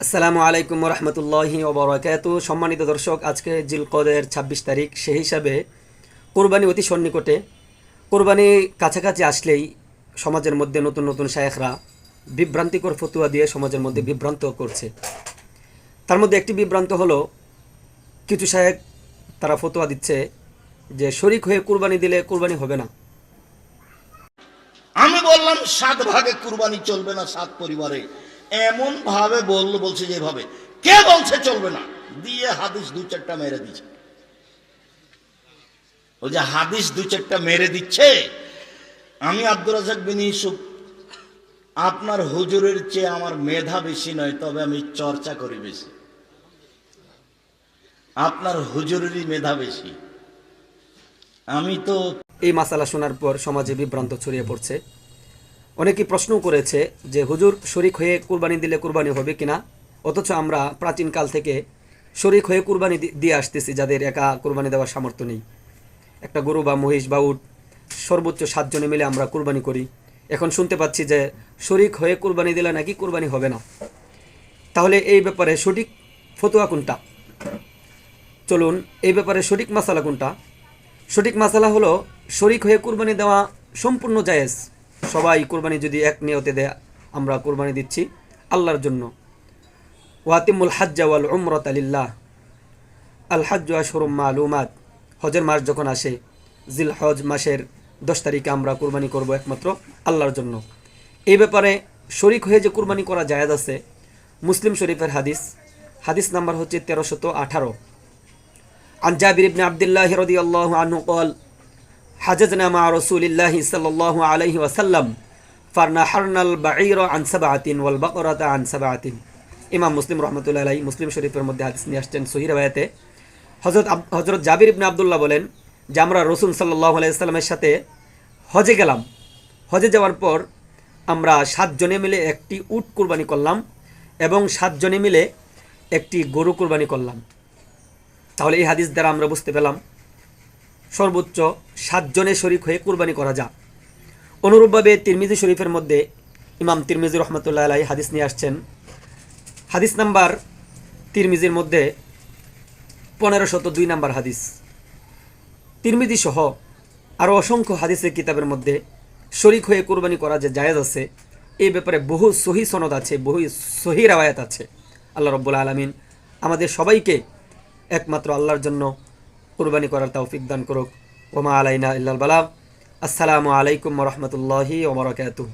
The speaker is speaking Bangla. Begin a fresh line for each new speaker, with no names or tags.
আসসালামু আলাইকুম রহমতুল্লাহি ওবরাকাতু। সম্মানিত দর্শক, আজকে জিলকদের ২৬ তারিখ। সেই হিসাবে কোরবানি অতি সন্নিকটে। কোরবানি কাছাকাছি আসলেই সমাজের মধ্যে নতুন নতুন শায়েখরা বিভ্রান্তিকর ফতুয়া দিয়ে সমাজের মধ্যে বিভ্রান্ত করছে। তার মধ্যে একটি বিভ্রান্ত হলো, কিছু শায়েখ তারা ফতুয়া দিচ্ছে যে শরিক হয়ে কোরবানি দিলে কোরবানি হবে না।
আমি বললাম 7 ভাগে কুরবানি চলবে না 7 পরিবারে, এমন ভাবে বলছে যেভাবে কে বলছে চলবে না, দিয়ে হাদিস 2-4টা মেরে দিচ্ছে। ওই যে হাদিস 2-4টা মেরে দিচ্ছে। আমি আব্দুর রাজ্জাক বিন ইউসুফ, আপনার হুজুরের চেয়ে আমার মেধা বেশি নয়, তবে আমি চর্চা করি বেশি। আপনার হুজুরেরই মেধা বেশি। আমি তো
এই মাসালা শোনার পর সমাজে বিভ্রান্ত ছড়িয়ে পড়ছে। অনেকেই প্রশ্ন করেছে যে হুজুর, শরিক হয়ে কুরবানি দিলে কুরবানি হবে কিনা, অথচ আমরা প্রাচীনকাল থেকে শরিক হয়ে কুরবানি দিয়ে আসতেছি যাদের একা কুরবানি দেওয়ার সামর্থ্য নেই। একটা গরু বা মহিষ বা উট সর্বোচ্চ 7 জনে মিলে আমরা কুরবানি করি। এখন শুনতে পাচ্ছি যে শরিক হয়ে কুরবানি দিলে নাকি কুরবানি হবে না। তাহলে এই ব্যাপারে সঠিক ফতোয়া কোনটা? চলুন, এই ব্যাপারে সঠিক মাসালা কোনটা? সঠিক মাসালা হলো, শরিক হয়ে কুরবানি দেওয়া সম্পূর্ণ জায়েজ। সবাই কুরবানি যদি এক নিয়তে দেয়, আমরা কুরবানি দিচ্ছি আল্লাহর জন্য। ওয়াতিমুল হাজ্জা ওয়াল উমরাতা লিল্লাহ, আল হাজ্জু আশহুরুম মালুমাত। হজের মাস যখন আসে, জিল হজ মাসের 10 তারিখে আমরা কুরবানি করব একমাত্র আল্লাহর জন্য। এই ব্যাপারে শরিক হয়ে যে কুরবানি করা জায়েজ আছে, মুসলিম শরীফের হাদিস নাম্বার হচ্ছে 1318। عن جابر بن عبد الله رضي الله عنه قال حججنا مع رسول الله صلى الله عليه وسلم فنحرنا البعير عن 7 والبقرة عن 7। ইমাম মুসলিম রহমতুল্লাহ আলাইহি মুসলিম শরীফের মধ্যে হাদিস নিয়ে আসছেন সহিহ riwayate। হযরত জাবির ইবনে আব্দুল্লাহ বলেন যে আমরা রাসূল সাল্লাল্লাহু আলাইহি ওয়াসাল্লামের সাথে হজে গেলাম। হজে যাওয়ার পর আমরা 7 জনে মিলে একটি উট কুরবানি করলাম এবং 7 জনে মিলে একটি গরু কুরবানি করলাম। তাহলে এই হাদিস দ্বারা আমরা বুঝতে পেলাম সর্বোচ্চ 7 জনে শরিক হয়ে কুরবানি করা যায়। অনুরূপভাবে তিরমিজি শরীফের মধ্যে ইমাম তিরমিজি রহমতুল্লাহ আলাইহি হাদিস নিয়ে আসছেন। হাদিস নাম্বার তিরমিজির মধ্যে 1502 নাম্বার হাদিস। তিরমিজি সহ আরও অসংখ্য হাদিসের কিতাবের মধ্যে শরিক হয়ে কুরবানি করা যে জায়েজ আছে, এই ব্যাপারে বহু সহি সনদ আছে, বহু সহি রাওয়ায়াত আছে। আল্লাহ রাব্বুল আলামিন আমাদের সবাইকে একমাত্র আল্লাহর জন্য কুরবানি করার তৌফিক দান করুক। ওমা আলাইনা ইল্লাল বালাগ। আসসালামু আলাইকুম ওয়া রাহমাতুল্লাহি ওয়া বারাকাতুহু।